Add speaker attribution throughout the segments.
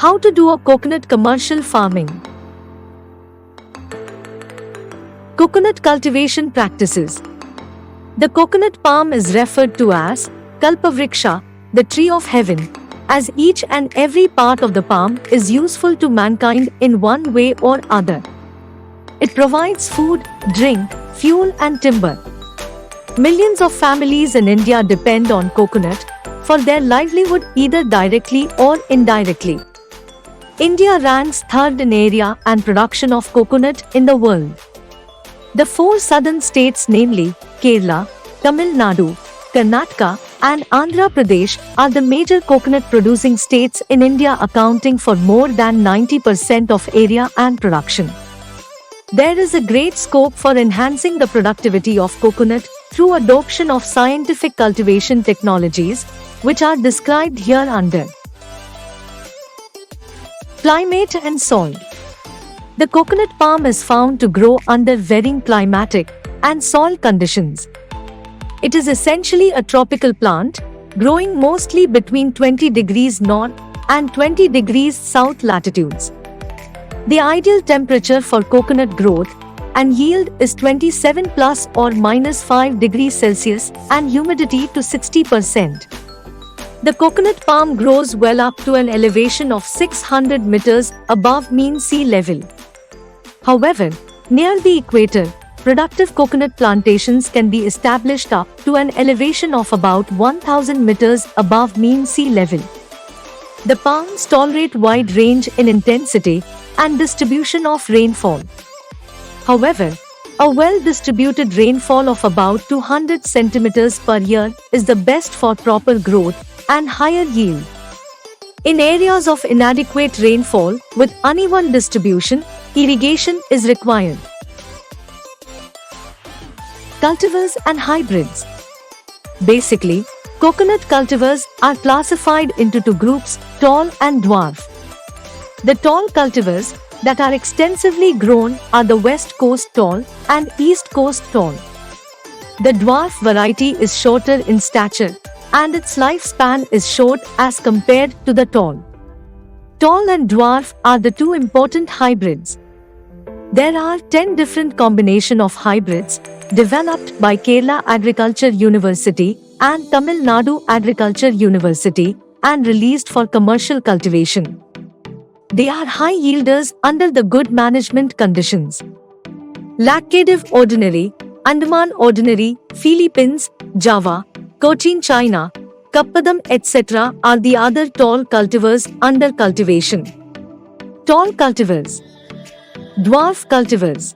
Speaker 1: How to do a coconut commercial farming. Coconut cultivation practices. The coconut palm is referred to as Kalpavriksha, the tree of heaven, as each and every part of the palm is useful to mankind in one way or other. It provides food, drink, fuel and timber. Millions of families in India depend on coconut for their livelihood either directly or indirectly. India ranks third in area and production of coconut in the world. The four southern states, namely Kerala, Tamil Nadu, Karnataka and Andhra Pradesh, are the major coconut producing states in India, accounting for more than 90% of area and production. There is a great scope for enhancing the productivity of coconut through adoption of scientific cultivation technologies, which are described here under. Climate and soil. The coconut palm is found to grow under varying climatic and soil conditions. It is essentially a tropical plant, growing mostly between 20 degrees north and 20 degrees south latitudes. The ideal temperature for coconut growth and yield is 27 plus or minus 5 degrees Celsius and humidity to 60%. The coconut palm grows well up to an elevation of 600 meters above mean sea level. However, near the equator, productive coconut plantations can be established up to an elevation of about 1000 meters above mean sea level. The palms tolerate wide range in intensity and distribution of rainfall. However, a well-distributed rainfall of about 200 centimeters per year is the best for proper growth and higher yield. In areas of inadequate rainfall with uneven distribution, irrigation is required. Cultivars and hybrids. Basically, coconut cultivars are classified into two groups, tall and dwarf. The tall cultivars that are extensively grown are the West Coast tall and East Coast tall. The dwarf variety is shorter in stature and its lifespan is short as compared to the tall. Tall and dwarf are the two important hybrids. There are 10 different combinations of hybrids developed by Kerala Agriculture University and Tamil Nadu Agriculture University and released for commercial cultivation. They are high yielders under the good management conditions. Laccadive Ordinary, Andaman Ordinary, Philippines, Java, Cochin China, Kappadam etc. are the other tall cultivars under cultivation. Tall cultivars, dwarf cultivars,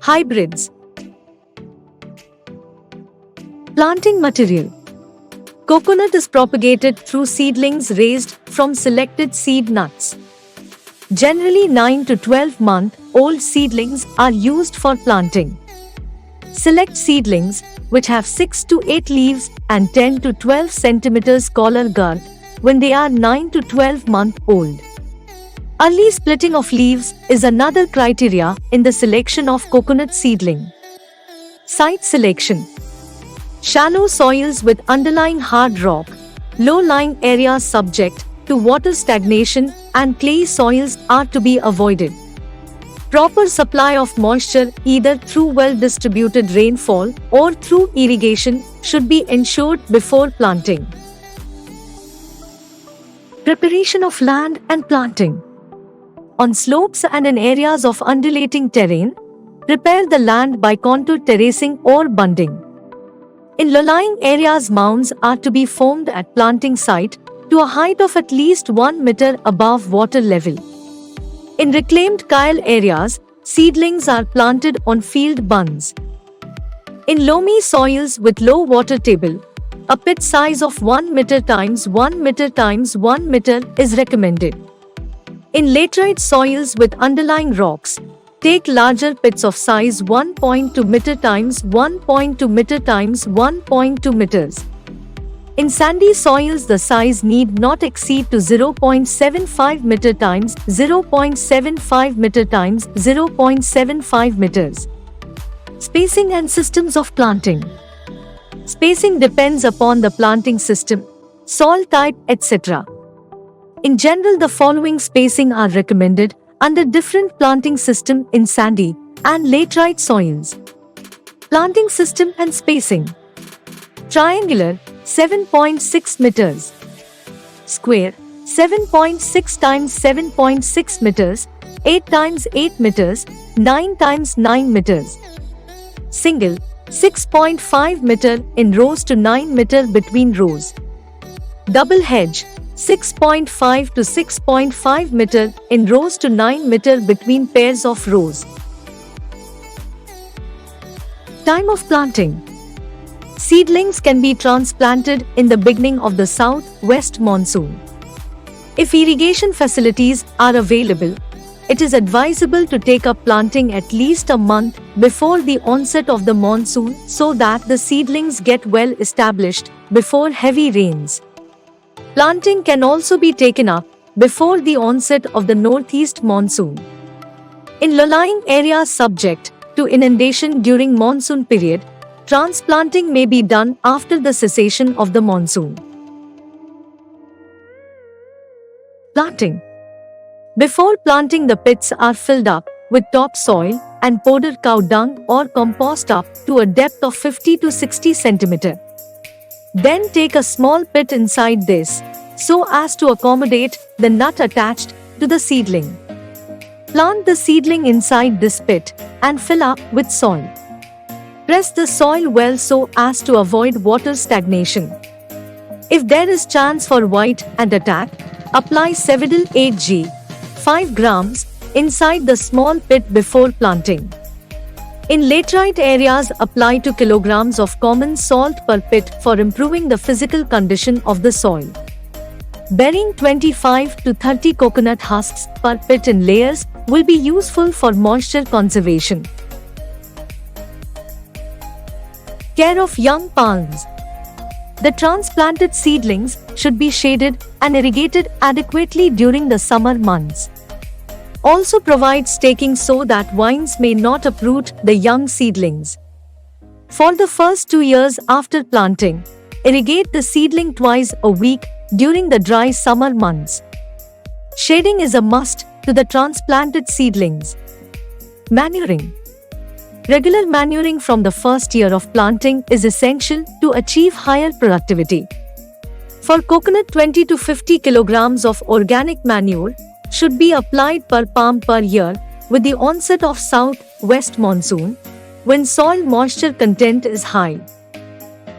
Speaker 1: hybrids. Planting material. Coconut is propagated through seedlings raised from selected seed nuts. Generally 9 to 12-month-old seedlings are used for planting. Select seedlings which have 6 to 8 leaves and 10 to 12 centimeters collar girth when they are 9 to 12-month-old. Early splitting of leaves is another criteria in the selection of coconut seedling. Site selection. Shallow soils with underlying hard rock, low-lying areas subject to water stagnation and clay soils are to be avoided. Proper supply of moisture either through well-distributed rainfall or through irrigation should be ensured before planting. Preparation of land and planting. On slopes and in areas of undulating terrain, prepare the land by contour terracing or bunding. In low-lying areas, mounds are to be formed at planting site to a height of at least 1 meter above water level. In reclaimed kyle areas, seedlings are planted on field bunds. In loamy soils with low water table, a pit size of 1 meter times 1 meter times 1 meter is recommended. In laterite soils with underlying rocks, take larger pits of size 1.2 meter times 1.2 meter times 1.2 meters. In sandy soils, the size need not exceed to 0.75 meter times 0.75 meter times 0.75 meters. Spacing and systems of planting. Spacing depends upon the planting system, soil type, etc. In general, the following spacing are recommended under different planting system in sandy and laterite soils. Planting system and spacing. Triangular 7.6 meters. Square 7.6 times 7.6 meters, 8 times 8 meters, 9 times 9 meters. Single 6.5 meter in rows to 9 meter between rows. Double hedge 6.5 to 6.5 meter in rows to 9 meter between pairs of rows. Time of planting. Seedlings can be transplanted in the beginning of the south-west monsoon. If irrigation facilities are available, it is advisable to take up planting at least a month before the onset of the monsoon so that the seedlings get well established before heavy rains. Planting can also be taken up before the onset of the northeast monsoon. In low-lying areas subject to inundation during monsoon period, transplanting may be done after the cessation of the monsoon. Planting. Before planting, the pits are filled up with topsoil and powdered cow dung or compost up to a depth of 50 to 60 cm. Then take a small pit inside this so as to accommodate the nut attached to the seedling. Plant the seedling inside this pit and fill up with soil. Press the soil well so as to avoid water stagnation. If there is chance for white ant attack, apply Cevidil 8G, 5 grams, inside the small pit before planting. In laterite areas, apply 2 kilograms of common salt per pit for improving the physical condition of the soil. Burying 25 to 30 coconut husks per pit in layers will be useful for moisture conservation. Care of young palms. The transplanted seedlings should be shaded and irrigated adequately during the summer months. Also provide staking so that vines may not uproot the young seedlings. For the first 2 years after planting, irrigate the seedling twice a week during the dry summer months. Shading is a must to the transplanted seedlings. Manuring. Regular manuring from the first year of planting is essential to achieve higher productivity. For coconut, 20 to 50 kilograms of organic manure should be applied per palm per year with the onset of south-west monsoon, when soil moisture content is high.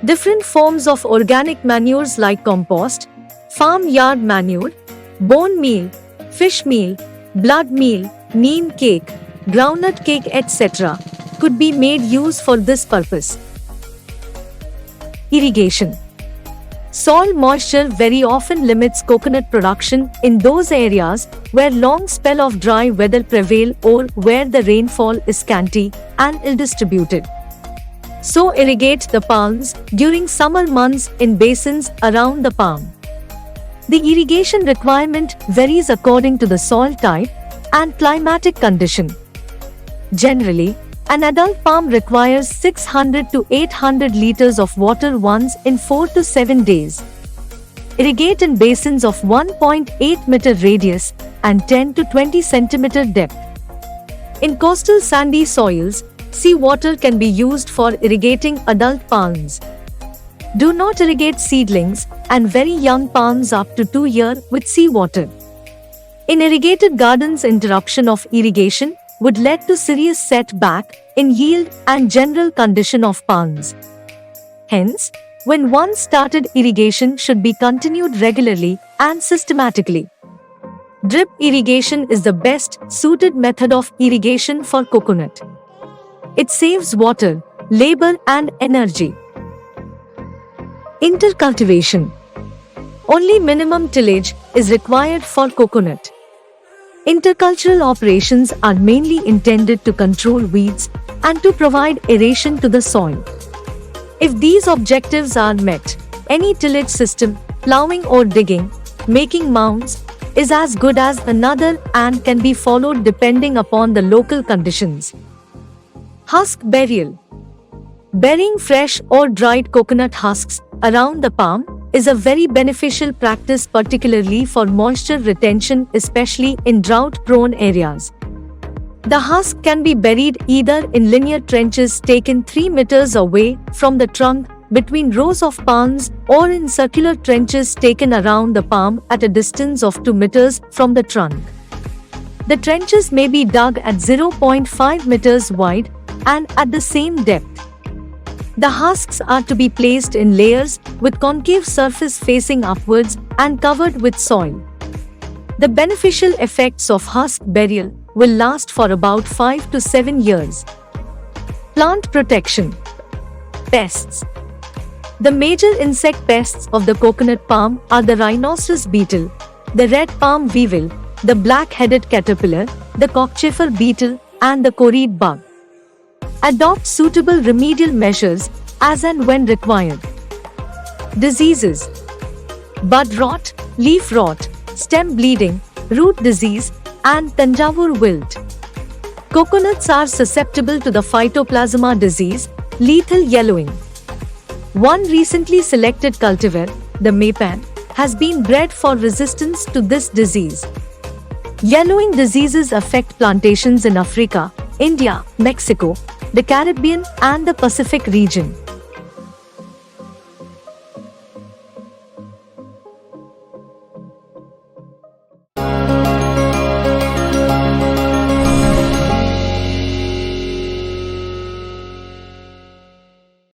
Speaker 1: Different forms of organic manures like compost, farmyard manure, bone meal, fish meal, blood meal, neem cake, groundnut cake, etc. could be made use for this purpose. Irrigation. Soil moisture very often limits coconut production in those areas where long spell of dry weather prevail or where the rainfall is scanty and ill-distributed. So irrigate the palms during summer months in basins around the palm. The irrigation requirement varies according to the soil type and climatic condition. Generally, an adult palm requires 600 to 800 liters of water once in 4 to 7 days. Irrigate in basins of 1.8 meter radius and 10 to 20 centimeter depth. In coastal sandy soils, seawater can be used for irrigating adult palms. Do not irrigate seedlings and very young palms up to 2 years with seawater. In irrigated gardens, interruption of irrigation would lead to serious setback in yield and general condition of palms. Hence, when once started, irrigation should be continued regularly and systematically. Drip irrigation is the best suited method of irrigation for coconut. It saves water, labor and energy. Intercultivation. Only minimum tillage is required for coconut. Intercultural operations are mainly intended to control weeds and to provide aeration to the soil. If these objectives are met, any tillage system, plowing or digging, making mounds, is as good as another and can be followed depending upon the local conditions. Husk burial. Burying fresh or dried coconut husks around the palm is a very beneficial practice, particularly for moisture retention, especially in drought-prone areas. The husk can be buried either in linear trenches taken 3 meters away from the trunk between rows of palms, or in circular trenches taken around the palm at a distance of 2 meters from the trunk. The trenches may be dug at 0.5 meters wide and at the same depth. The husks are to be placed in layers with concave surface facing upwards and covered with soil. The beneficial effects of husk burial will last for about 5 to 7 years. Plant protection. Pests. The major insect pests of the coconut palm are the rhinoceros beetle, the red palm weevil, the black-headed caterpillar, the cockchafer beetle, and the coreid bug. Adopt suitable remedial measures as and when required. Diseases. Bud rot, leaf rot, stem bleeding, root disease, and Tanjavur wilt. Coconuts are susceptible to the phytoplasma disease, lethal yellowing. One recently selected cultivar, the Maypan, has been bred for resistance to this disease. Yellowing diseases affect plantations in Africa, India, Mexico, the Caribbean, and the Pacific region.